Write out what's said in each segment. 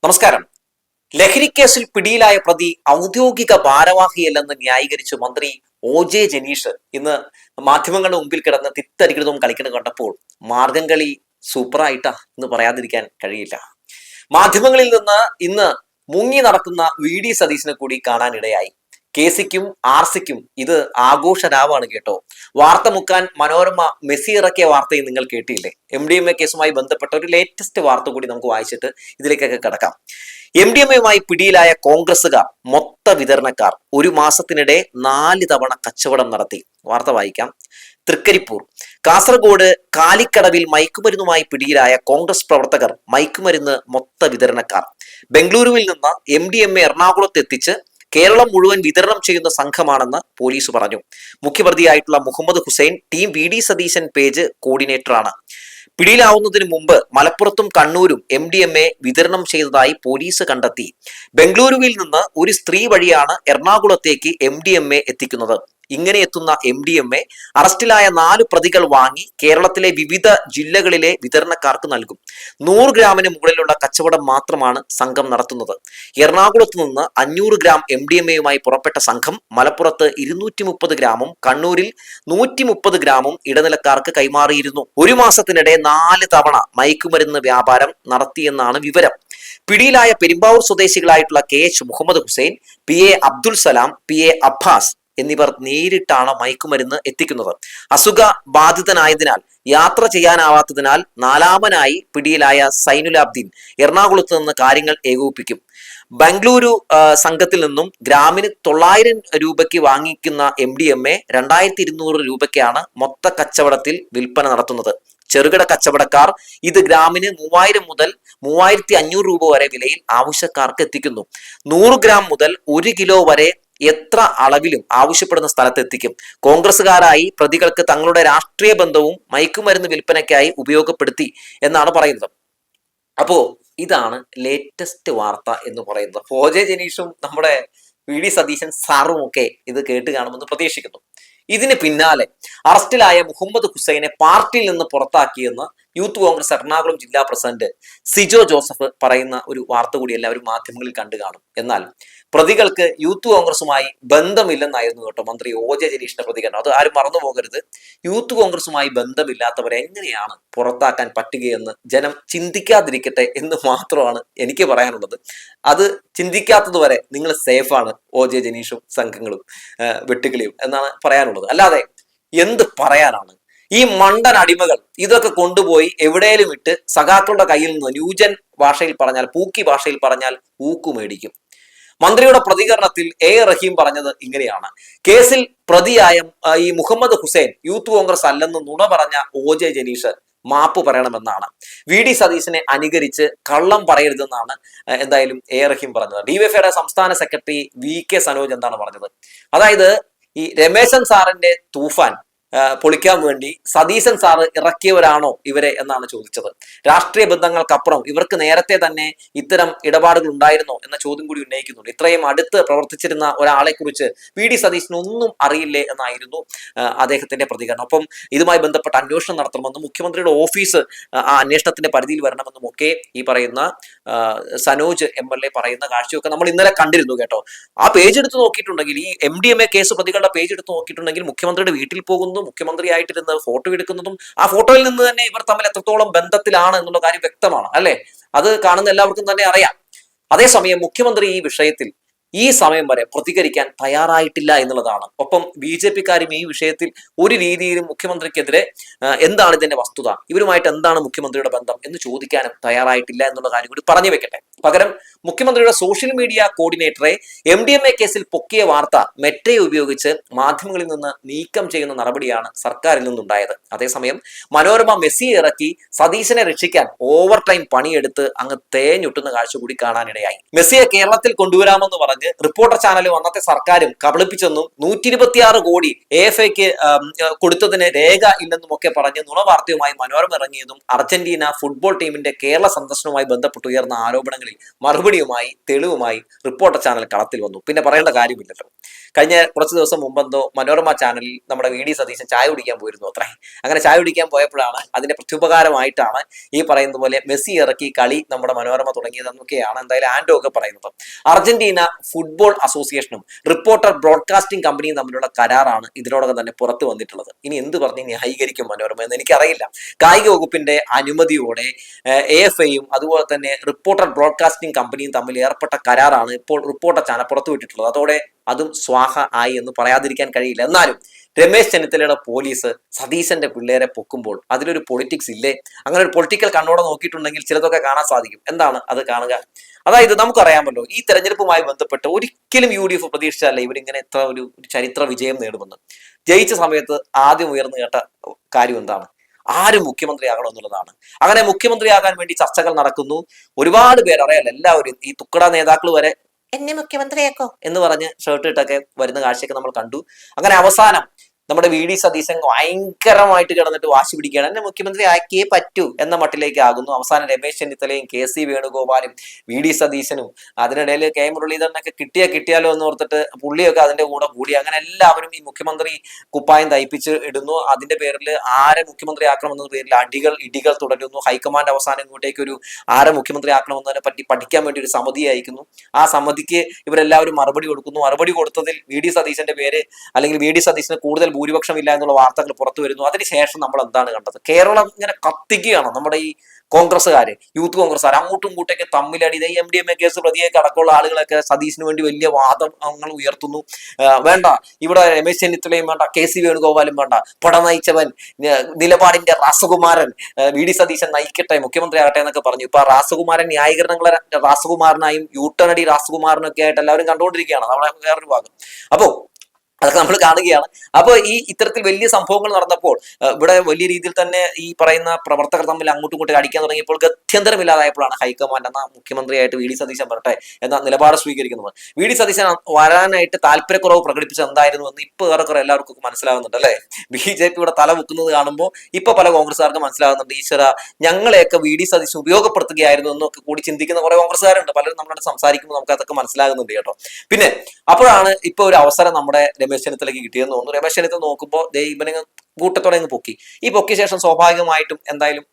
നമസ്കാരം. ലഹരിക്കേസിൽ പിടിയിലായ പ്രതി ഔദ്യോഗിക ഭാരവാഹിയല്ലെന്ന് ന്യായീകരിച്ച് മന്ത്രി OJ ജനീഷ് ഇന്ന് മാധ്യമങ്ങളുടെ മുമ്പിൽ കിടന്ന് തിത്തരികൃതവും കളിക്കുന്നത് കണ്ടപ്പോൾ മാർഗം കളി സൂപ്പറായിട്ടാ എന്ന് പറയാതിരിക്കാൻ കഴിയില്ല. മാധ്യമങ്ങളിൽ നിന്ന് ഇന്ന് മുങ്ങി നടക്കുന്ന VD സതീശനെ കൂടി കാണാനിടയായി. KCക്കും RCക്കും ഇത് ആഘോഷരാവാണ് കേട്ടോ. വാർത്ത മുക്കാൻ മനോരമ മെസ്സി ഇറക്കിയ വാർത്തയും നിങ്ങൾ കേട്ടില്ലേ? MDMA കേസുമായി ബന്ധപ്പെട്ട ഒരു ലേറ്റസ്റ്റ് വാർത്ത കൂടി നമുക്ക് വായിച്ചിട്ട് ഇതിലേക്കൊക്കെ കിടക്കാം. MDMAയുമായി പിടിയിലായ കോൺഗ്രസുകാർ മൊത്ത വിതരണക്കാർ ഒരു മാസത്തിനിടെ 4 തവണ കച്ചവടം നടത്തി. വാർത്ത വായിക്കാം. തൃക്കരിപ്പൂർ, കാസർഗോഡ് കാലിക്കടവിൽ മയക്കുമരുന്നുമായി പിടിയിലായ കോൺഗ്രസ് പ്രവർത്തകർ മയക്കുമരുന്ന് മൊത്ത വിതരണക്കാർ. ബംഗളൂരുവിൽ നിന്ന് MDMA എറണാകുളത്ത് എത്തിച്ച് കേരളം മുഴുവൻ വിതരണം ചെയ്യുന്ന സംഘമാണെന്ന് പോലീസ് പറഞ്ഞു. മുഖ്യപ്രതിയായിട്ടുള്ള Muhammad Hussain team VD Satheesan page കോർഡിനേറ്ററാണ്. പിടിയിലാവുന്നതിന് മുമ്പ് മലപ്പുറത്തും കണ്ണൂരും MDMA വിതരണം ചെയ്തതായി പോലീസ് കണ്ടെത്തി. ബംഗളൂരുവിൽ നിന്ന് ഒരു സ്ത്രീ വഴിയാണ് എറണാകുളത്തേക്ക് MDMA എത്തിക്കുന്നത്. ഇങ്ങനെ എത്തുന്ന MDMA അറസ്റ്റിലായ 4 പ്രതികൾ വാങ്ങി കേരളത്തിലെ വിവിധ ജില്ലകളിലെ വിതരണക്കാർക്ക് നൽകും. 100 ഗ്രാമിന് മുകളിലുള്ള കച്ചവടം മാത്രമാണ് സംഘം നടത്തുന്നത്. എറണാകുളത്ത് നിന്ന് 500 ഗ്രാം MDMAയുമായി പുറപ്പെട്ട സംഘം മലപ്പുറത്ത് 230 ഗ്രാമും കണ്ണൂരിൽ 130 ഗ്രാമും ഇടനിലക്കാർക്ക് കൈമാറിയിരുന്നു. ഒരു മാസത്തിനിടെ 4 തവണ മയക്കുമരുന്ന് വ്യാപാരം നടത്തിയെന്നാണ് വിവരം. പിടിയിലായ Perumbavoor സ്വദേശികളായിട്ടുള്ള KH Muhammad Hussain, PA Abdul Salam, PA Abbas എന്നിവർ നേരിട്ടാണ് മയക്കുമരുന്ന് എത്തിക്കുന്നത്. അസുഖ ബാധിതനായതിനാൽ യാത്ര ചെയ്യാനാവാത്തതിനാൽ 4മനായി പിടിയിലായ സൈനുലാബ്ദീൻ എറണാകുളത്ത് നിന്ന് കാര്യങ്ങൾ ഏകോപിപ്പിക്കും. ബംഗളൂരു സംഘത്തിൽ നിന്നും ഗ്രാമിന് 900 രൂപയ്ക്ക് വാങ്ങിക്കുന്ന MDMA 2200 രൂപയ്ക്കാണ് മൊത്ത കച്ചവടത്തിൽ വിൽപ്പന നടത്തുന്നത്. ചെറുകിട കച്ചവടക്കാർ ഇത് ഗ്രാമിന് 3000 മുതൽ 3500 രൂപ വരെ വിലയിൽ ആവശ്യക്കാർക്ക് എത്തിക്കുന്നു. 100 ഗ്രാം മുതൽ 1 കിലോ വരെ എത്ര അളവിലും ആവശ്യപ്പെടുന്ന സ്ഥലത്ത് എത്തിക്കും. കോൺഗ്രസുകാരായി പ്രതികൾക്ക് തങ്ങളുടെ രാഷ്ട്രീയ ബന്ധവും മയക്കുമരുന്ന് വിൽപ്പനയ്ക്കായി ഉപയോഗപ്പെടുത്തി എന്നാണ് പറയുന്നത്. അപ്പോ ഇതാണ് ലേറ്റസ്റ്റ് വാർത്ത എന്ന് പറയുന്നത്. OJ ജനീഷും നമ്മുടെ VD സതീശൻ സാറും ഒക്കെ ഇത് കേട്ട് കാണുമെന്ന് പ്രതീക്ഷിക്കുന്നു. ഇതിന് പിന്നാലെ അറസ്റ്റിലായ മുഹമ്മദ് ഹുസൈനെ പാർട്ടിയിൽ നിന്ന് പുറത്താക്കിയെന്ന് യൂത്ത് കോൺഗ്രസ് എറണാകുളം ജില്ലാ പ്രസിഡന്റ് സിജോ ജോസഫ് പറയുന്ന ഒരു വാർത്ത കൂടി എല്ലാവരും മാധ്യമങ്ങളിൽ കണ്ടു കാണും. എന്നാൽ പ്രതികൾക്ക് യൂത്ത് കോൺഗ്രസുമായി ബന്ധമില്ലെന്നായിരുന്നു കേട്ടോ മന്ത്രി OJ ജനീഷിന്റെ പ്രതികരണം. അത് ആരും മറന്നു പോകരുത്. യൂത്ത് കോൺഗ്രസുമായി ബന്ധമില്ലാത്തവരെ എങ്ങനെയാണ് പുറത്താക്കാൻ പറ്റുകയെന്ന് ജനം ചിന്തിക്കാതിരിക്കട്ടെ എന്ന് മാത്രമാണ് എനിക്ക് പറയാനുള്ളത്. അത് ചിന്തിക്കാത്തതുവരെ നിങ്ങൾ സേഫാണ്, OJ ജനീഷും സംഘങ്ങളും വെട്ടുകിളിയും എന്നാണ് പറയാനുള്ളത്. അല്ലാതെ എന്ത് പറയാനാണ്? ഈ മണ്ടൻ അടിമകൾ ഇതൊക്കെ കൊണ്ടുപോയി എവിടെയും ഇട്ട് സഖാക്കളുടെ കയ്യിൽ നിന്ന് ന്യൂജൻ ഭാഷയിൽ പറഞ്ഞാൽ, പൂക്കി ഭാഷയിൽ പറഞ്ഞാൽ ഊക്കുമേടിക്കും. മന്ത്രിയുടെ പ്രതികരണത്തിൽ റഹീം പറഞ്ഞത് ഇങ്ങനെയാണ്: കേസിൽ പ്രതിയായ ഈ മുഹമ്മദ് ഹുസൈൻ യൂത്ത് കോൺഗ്രസ് അല്ലെന്ന് നുണ പറഞ്ഞ OJ ജനീഷ് മാപ്പ് പറയണമെന്നാണ്. VD സതീശനെ അനുകരിച്ച് കള്ളം പറയരുതെന്നാണ് എന്തായാലും റഹീം പറഞ്ഞത്. DYFIയുടെ സംസ്ഥാന സെക്രട്ടറി VK സനോജ് എന്താണ് പറഞ്ഞത്? അതായത് ഈ രമേശൻ സാറിന്റെ തൂഫാൻ പൊളിക്കാൻ വേണ്ടി സതീശൻ സാറ് ഇറക്കിയവരാണോ ഇവരെ എന്നാണ് ചോദിച്ചത്. രാഷ്ട്രീയ ബന്ധങ്ങൾക്കപ്പുറം ഇവർക്ക് നേരത്തെ തന്നെ ഇത്തരം ഇടപാടുകൾ ഉണ്ടായിരുന്നോ എന്ന ചോദ്യം കൂടി ഉന്നയിക്കുന്നുണ്ട്. ഇത്രയും അടുത്ത് പ്രവർത്തിച്ചിരുന്ന ഒരാളെ കുറിച്ച് VD സതീശന് ഒന്നും അറിയില്ലേ എന്നായിരുന്നു അദ്ദേഹത്തിന്റെ പ്രതികരണം. ഒപ്പം ഇതുമായി ബന്ധപ്പെട്ട അന്വേഷണം നടത്തണമെന്നും മുഖ്യമന്ത്രിയുടെ ഓഫീസ് ആ അന്വേഷണത്തിന്റെ പരിധിയിൽ വരണമെന്നും ഒക്കെ ഈ പറയുന്ന സനോജ് MLA പറയുന്ന കാഴ്ചയൊക്കെ നമ്മൾ ഇന്നലെ കണ്ടിരുന്നു കേട്ടോ. ആ പേജ് എടുത്ത് നോക്കിയിട്ടുണ്ടെങ്കിൽ, ഈ MDMA കേസ് പ്രതികളുടെ പേജ് എടുത്ത് നോക്കിയിട്ടുണ്ടെങ്കിൽ മുഖ്യമന്ത്രിയുടെ വീട്ടിൽ പോകുന്നു, മുഖ്യമന്ത്രിയായിട്ടിരുന്ന് ഫോട്ടോ എടുക്കുന്നതും ആ ഫോട്ടോയിൽ നിന്ന് തന്നെ ഇവർ തമ്മിൽ എത്രത്തോളം ബന്ധത്തിലാണ് എന്നുള്ള കാര്യം വ്യക്തമാണ് അല്ലെ? അത് കാണുന്ന എല്ലാവർക്കും തന്നെ അറിയാം. അതേസമയം മുഖ്യമന്ത്രി ഈ വിഷയത്തിൽ ഈ സമയം വരെ പ്രതികരിക്കാൻ തയ്യാറായിട്ടില്ല എന്നുള്ളതാണ്. ഒപ്പം BJPക്കാരും ഈ വിഷയത്തിൽ ഒരു രീതിയിലും മുഖ്യമന്ത്രിക്കെതിരെ എന്താണ് ഇതിന്റെ വസ്തുത, ഇവരുമായിട്ട് എന്താണ് മുഖ്യമന്ത്രിയുടെ ബന്ധം എന്ന് ചോദിക്കാനും തയ്യാറായിട്ടില്ല എന്നുള്ള കാര്യം കൂടി പറഞ്ഞു വെക്കട്ടെ. പകരം മുഖ്യമന്ത്രിയുടെ സോഷ്യൽ മീഡിയ കോർഡിനേറ്ററെ MDMA കേസിൽ പൊക്കിയ വാർത്ത മെറ്റയെ ഉപയോഗിച്ച് മാധ്യമങ്ങളിൽ നിന്ന് നീക്കം ചെയ്യുന്ന നടപടിയാണ് സർക്കാരിൽ നിന്നുണ്ടായത്. അതേസമയം മനോരമ മെസ്സിയെ ഇറക്കി സതീശനെ രക്ഷിക്കാൻ ഓവർ ടൈം പണിയെടുത്ത് അങ്ങ് തേഞ്ഞൊട്ടുന്ന കാഴ്ച കൂടി കാണാനിടയായി. മെസ്സിയെ കേരളത്തിൽ കൊണ്ടുവരാമെന്ന് പറഞ്ഞ് റിപ്പോർട്ടർ ചാനലും അന്നത്തെ സർക്കാരും കബളിപ്പിച്ചെന്നും 126 കോടി AFIക്ക് കൊടുത്തതിന് രേഖ ഇല്ലെന്നും ഒക്കെ പറഞ്ഞ് നുണവാർത്തയുമായി മനോരമ ഇറങ്ങിയതും അർജന്റീന ഫുട്ബോൾ ടീമിന്റെ കേരള സന്ദർശനവുമായി ബന്ധപ്പെട്ട് ഉയർന്ന ആരോപണങ്ങളിൽ മുമ്പിൽ മറുപടിയുമായി തെളിവുമായി റിപ്പോർട്ടർ ചാനൽ കളത്തിൽ വന്നു. പിന്നെ പറയേണ്ട കാര്യമില്ലല്ലോ. കഴിഞ്ഞ കുറച്ച് ദിവസം മുമ്പെന്തോ മനോരമ ചാനലിൽ നമ്മുടെ വി ഡി സതീശൻ ചായ കുടിക്കാൻ പോയിരുന്നു അത്രേ. അങ്ങനെ ചായ കുടിക്കാൻ പോയപ്പോഴാണ് അതിന്റെ പ്രത്യുപകാരമായിട്ടാണ് ഈ പറയുന്ന പോലെ മെസ്സി ഇറക്കി കളി നമ്മുടെ മനോരമ തുടങ്ങിയതെന്നൊക്കെയാണ് എന്തായാലും ആൻഡോ ഒക്കെ പറയുന്നത്. അർജന്റീന ഫുട്ബോൾ അസോസിയേഷനും റിപ്പോർട്ടർ ബ്രോഡ്കാസ്റ്റിംഗ് കമ്പനിയും തമ്മിലുള്ള കരാറാണ് ഇതിനോടകം തന്നെ പുറത്തു വന്നിട്ടുള്ളത്. ഇനി എന്ത് പറഞ്ഞ് ന്യായീകരിക്കും മനോരമ എന്ന് എനിക്കറിയില്ല. കായിക വകുപ്പിന്റെ അനുമതിയോടെ AFAയും അതുപോലെ തന്നെ റിപ്പോർട്ടർ ബ്രോഡ്കാസ്റ്റിംഗ് കമ്പനിയും തമ്മിൽ ഏർപ്പെട്ട കരാറാണ് ഇപ്പോൾ റിപ്പോർട്ടർ ചാനൽ പുറത്തുവിട്ടിട്ടുള്ളത്. അതോടെ അതും സ്വാഹ ആയി എന്ന് പറയാതിരിക്കാൻ കഴിയില്ല. എന്നാലും രമേശ് ചെന്നിത്തലയുടെ പോലീസ് സതീശന്റെ പിള്ളേരെ പൊക്കുമ്പോൾ അതിലൊരു പൊളിറ്റിക്സ് ഇല്ലേ? അങ്ങനെ ഒരു പൊളിറ്റിക്കൽ കണ്ണോടെ നോക്കിയിട്ടുണ്ടെങ്കിൽ ചിലതൊക്കെ കാണാൻ സാധിക്കും. എന്താണ് അത് കാണുക? അതായത് നമുക്കറിയാമല്ലോ, ഈ തെരഞ്ഞെടുപ്പുമായി ബന്ധപ്പെട്ട് ഒരിക്കലും UDF പ്രതീക്ഷിച്ചല്ല ഇവരിങ്ങനെ എത്ര ഒരു ചരിത്ര വിജയം നേടുമെന്ന്. ജയിച്ച സമയത്ത് ആദ്യം ഉയർന്നു കേട്ട കാര്യം എന്താണ്? ആര് മുഖ്യമന്ത്രിയാകണം എന്നുള്ളതാണ്. അങ്ങനെ മുഖ്യമന്ത്രിയാകാൻ വേണ്ടി ചർച്ചകൾ നടക്കുന്നു. ഒരുപാട് പേര് അറിയാലോ, എല്ലാവരും ഈ തുക്കട നേതാക്കൾ വരെ എന്നെ മുഖ്യമന്ത്രിയാക്കോ എന്ന് പറഞ്ഞ് ഷർട്ട് ഇട്ടൊക്കെ വരുന്ന കാഴ്ചയൊക്കെ നമ്മൾ കണ്ടു. അങ്ങനെ അവസാനം നമ്മുടെ വി ഡി സതീശൻ ഭയങ്കരമായിട്ട് കിടന്നിട്ട് വാശി പിടിക്കുകയാണ്, എന്നെ മുഖ്യമന്ത്രി ആക്കിയേ പറ്റൂ എന്ന മട്ടിലേക്ക് ആകുന്നു. അവസാനം രമേശ് ചെന്നിത്തലയും KC വേണുഗോപാലും വി ഡി സതീശനും അതിനിടയിൽ K മുരളീധരനൊക്കെ കിട്ടിയാലോ എന്ന് ഓർത്തിട്ട് പുള്ളിയൊക്കെ അതിന്റെ കൂടെ കൂടി. അങ്ങനെ എല്ലാവരും ഈ മുഖ്യമന്ത്രി കുപ്പായം തയ്പ്പിച്ച് ഇടുന്നു. അതിന്റെ പേരിൽ ആരെ മുഖ്യമന്ത്രി ആക്കണമെന്ന പേരിൽ ഇടികൾ തുടരുന്നു. ഹൈക്കമാൻഡ് അവസാനം ഇങ്ങോട്ടേക്ക് ഒരു ആരെ മുഖ്യമന്ത്രി ആക്കണമെന്നതിനെ പറ്റി പഠിക്കാൻ വേണ്ടി ഒരു സമിതി അയക്കുന്നു. ആ സമിതിക്ക് ഇവരെല്ലാവരും മറുപടി കൊടുക്കുന്നു. മറുപടി കൊടുത്തതിൽ വി ഡി സതീശന്റെ പേര് അല്ലെങ്കിൽ വി ഡി സതീശന് കൂടുതൽ ഭൂരിപക്ഷം ഇല്ല എന്നുള്ള വാർത്തകൾ പുറത്തു വരുന്നു. അതിനുശേഷം നമ്മൾ എന്താണ് കണ്ടത്? കേരളം ഇങ്ങനെ കത്തിക്കുകയാണ്. നമ്മുടെ ഈ കോൺഗ്രസ്സുകാര്, യൂത്ത് കോൺഗ്രസ്സുകാർ അങ്ങോട്ടും ഇങ്ങോട്ടേക്ക് തമ്മിലടി. MDMA കേസ് പ്രതിയൊക്കെ അടക്കമുള്ള ആളുകളൊക്കെ സതീശന് വേണ്ടി വലിയ വാദങ്ങൾ ഉയർത്തുന്നു. വേണ്ട, ഇവിടെ രമേശ് ചെന്നിത്തലയും വേണ്ട, KC വേണുഗോപാലും വേണ്ട, പട നയിച്ചവൻ നിലപാടിന്റെ രാസകുമാരൻ വി ഡി സതീശൻ നയിക്കട്ടെ, മുഖ്യമന്ത്രി ആകട്ടെ എന്നൊക്കെ പറഞ്ഞു. ഇപ്പൊ രാസകുമാരൻ ന്യായീകരണങ്ങളെ രാസകുമാരനായും യൂട്ടണടി രാസകുമാരനൊക്കെ ആയിട്ട് എല്ലാവരും കണ്ടുകൊണ്ടിരിക്കുകയാണ് നമ്മളെ വേറൊരു ഭാഗം. അപ്പോ അതൊക്കെ നമ്മൾ കാണുകയാണ്. അപ്പോൾ ഇത്തരത്തിൽ വലിയ സംഭവങ്ങൾ നടന്നപ്പോൾ ഇവിടെ വലിയ രീതിയിൽ തന്നെ ഈ പറയുന്ന പ്രവർത്തകർ തമ്മിൽ അങ്ങോട്ടും ഇങ്ങോട്ടും അടിക്കാൻ തുടങ്ങിയപ്പോൾ ഗത്യന്തരമില്ലാതായപ്പോഴാണ് ഹൈക്കമാൻഡ് എന്ന മുഖ്യമന്ത്രിയായിട്ട് വി ഡി സതീശൻ വരട്ടെ എന്ന നിലപാട് സ്വീകരിക്കുന്നത്. വി ഡി സതീശൻ വരാനായിട്ട് താല്പര്യക്കുറവ് പ്രകടിപ്പിച്ചത് എന്തായിരുന്നു എന്ന് ഇപ്പൊ ഏറെക്കുറെ എല്ലാവർക്കും മനസ്സിലാവുന്നുണ്ട് അല്ലെ? BJPയുടെ തല വെക്കുന്നത് കാണുമ്പോൾ ഇപ്പൊ പല കോൺഗ്രസ്സുകാർക്ക് മനസ്സിലാകുന്നുണ്ട്, ഈശ്വര ഞങ്ങളെയൊക്കെ വി ഡി സതീശൻ ഉപയോഗപ്പെടുത്തുകയായിരുന്നു എന്നൊക്കെ കൂടി ചിന്തിക്കുന്ന കുറെ കോൺഗ്രസ്സുകാരുണ്ട്. പലരും നമ്മളോട് സംസാരിക്കുമ്പോൾ നമുക്ക് അതൊക്കെ മനസ്സിലാകുന്നുണ്ട് കേട്ടോ. പിന്നെ അപ്പോഴാണ് ഇപ്പൊ ഒരു അവസരം നമ്മുടെ രമേശ് ചെന്നിത്തലയ്ക്ക് കിട്ടിയെന്ന് തോന്നുന്നു. രമേശ് ചെന്നിത്തല നോക്കുമ്പോൾ ഇവനെ കൂട്ടത്തോടെ പൊക്കി. ഈ പൊക്കിയ ശേഷം സ്വാഭാവികമായിട്ടും എന്തായാലും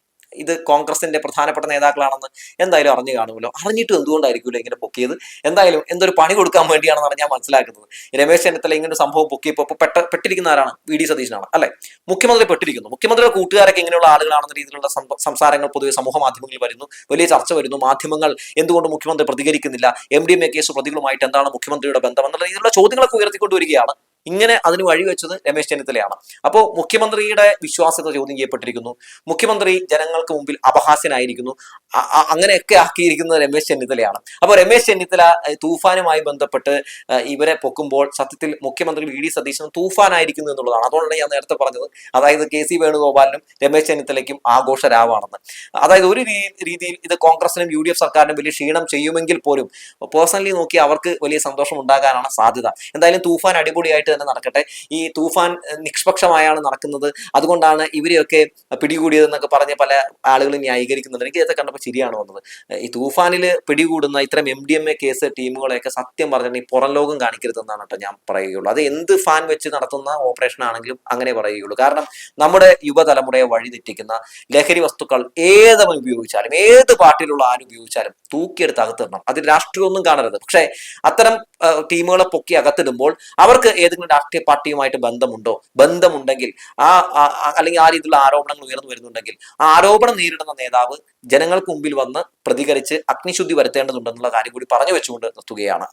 ഇത് കോൺഗ്രസിന്റെ പ്രധാനപ്പെട്ട നേതാക്കളാണെന്ന് എന്തായാലും അറിഞ്ഞു കാണുമല്ലോ. അറിഞ്ഞിട്ട് എന്തുകൊണ്ടായിരിക്കുമല്ലോ ഇങ്ങനെ പൊക്കിയത്? എന്തായാലും എന്തൊരു പണി കൊടുക്കാൻ വേണ്ടിയാണെന്നാണ് ഞാൻ മനസ്സിലാക്കുന്നത്. രമേശ് ചെന്നിത്തല ഇങ്ങനെ സംഭവം പൊക്കിയപ്പോൾ പെട്ടിരിക്കുന്ന ആരാണ്? വി ഡി സതീശനാണ് അല്ലെ? മുഖ്യമന്ത്രി പെട്ടിരിക്കുന്നു. മുഖ്യമന്ത്രിയുടെ കൂട്ടുകാരൊക്കെ ഇങ്ങനെയുള്ള ആളുകളാണെന്ന രീതിയിലുള്ള സംസാരങ്ങൾ പൊതുവെ സമൂഹ മാധ്യമങ്ങളിൽ വരുന്നു. വലിയ ചർച്ച വരുന്നു. മാധ്യമങ്ങൾ എന്തുകൊണ്ട് മുഖ്യമന്ത്രി പ്രതികരിക്കുന്നില്ല, MDMA കേസ് പ്രതികളുമായിട്ട് എന്താണ് മുഖ്യമന്ത്രിയുടെ ബന്ധം എന്നുള്ള രീതിയിലുള്ള ചോദ്യങ്ങളൊക്കെ ഉയർത്തിക്കൊണ്ടുവരികയാണ്. ഇങ്ങനെ അതിന് വഴിവെച്ചത് രമേശ് ചെന്നിത്തലയാണ്. അപ്പോൾ മുഖ്യമന്ത്രിയുടെ വിശ്വാസ്യത ചോദ്യം ചെയ്യപ്പെട്ടിരിക്കുന്നു. മുഖ്യമന്ത്രി ജനങ്ങൾക്ക് മുമ്പിൽ അപഹാസ്യനായിരിക്കുന്നു. അങ്ങനെയൊക്കെ ആക്കിയിരിക്കുന്നത് രമേശ് ചെന്നിത്തലയാണ്. അപ്പോൾ രമേശ് ചെന്നിത്തല തൂഫാനുമായി ബന്ധപ്പെട്ട് ഇവരെ പൊക്കുമ്പോൾ സത്യത്തിൽ മുഖ്യമന്ത്രി വി ഡി സതീശനും തൂഫാനായിരിക്കുന്നു എന്നുള്ളതാണ്. അതുകൊണ്ടാണ് ഞാൻ നേരത്തെ പറഞ്ഞത്, അതായത് KC വേണുഗോപാലിനും രമേശ് ചെന്നിത്തലയ്ക്കും ആഘോഷരാവാണെന്ന്. അതായത് ഒരു രീതിയിൽ ഇത് കോൺഗ്രസിനും UDF സർക്കാരിനും വലിയ ക്ഷീണം ചെയ്യുമെങ്കിൽ പോലും പേഴ്സണലി നോക്കി അവർക്ക് വലിയ സന്തോഷം ഉണ്ടാകാനാണ് സാധ്യത. എന്തായാലും തൂഫാൻ അടിപൊളിയായിട്ട് തന്നെ നടക്കട്ടെ. ഈ തൂഫാൻ നിഷ്പക്ഷമായാണ് നടക്കുന്നത്, അതുകൊണ്ടാണ് ഇവരെയൊക്കെ പിടികൂടിയതെന്നൊക്കെ പറഞ്ഞ് പല ആളുകളും ന്യായീകരിക്കുന്നുണ്ട്. എനിക്ക് ഇതൊക്കെ കണ്ടപ്പോൾ ശരിയാണ് വന്നത്. ഈ തൂഫാനിൽ പിടികൂടുന്ന ഇത്തരം MDMA കേസ് ടീമുകളെയൊക്കെ സത്യം പറഞ്ഞിട്ടുണ്ടെങ്കിൽ പുറം ലോകം കാണിക്കരുതെന്നാണ് കേട്ടോ ഞാൻ പറയുകയുള്ളൂ. അത് എന്ത് ഫാൻ വെച്ച് നടത്തുന്ന ഓപ്പറേഷൻ ആണെങ്കിലും അങ്ങനെ പറയുകയുള്ളൂ. കാരണം നമ്മുടെ യുവതലമുറയെ വഴിതെറ്റിക്കുന്ന ലഹരി വസ്തുക്കൾ ഏതവൻ ഉപയോഗിച്ചാലും, ഏത് പാർട്ടിയിലുള്ള ആരും ഉപയോഗിച്ചാലും തൂക്കിയെടുത്ത് അകത്തിടണം. അതിൽ രാഷ്ട്രീയമൊന്നും കാണരുത്. പക്ഷേ അത്തരം ടീമുകളെ പൊക്കി അകത്തിടുമ്പോൾ അവർക്ക് ഏതെങ്കിലും രാഷ്ട്രീയ പാർട്ടിയുമായിട്ട് ബന്ധമുണ്ടെങ്കിൽ അല്ലെങ്കിൽ ആ രീതിയിലുള്ള ആരോപണങ്ങൾ ഉയർന്നു വരുന്നുണ്ടെങ്കിൽ ആ ആരോപണം നേരിടുന്ന നേതാവ് ജനങ്ങൾക്ക് മുമ്പിൽ വന്ന് പ്രതികരിച്ച് അഗ്നിശുദ്ധി വരുത്തേണ്ടതുണ്ടെന്നുള്ള കാര്യം കൂടി പറഞ്ഞു വെച്ചുകൊണ്ട് നിർത്തുകയാണ്.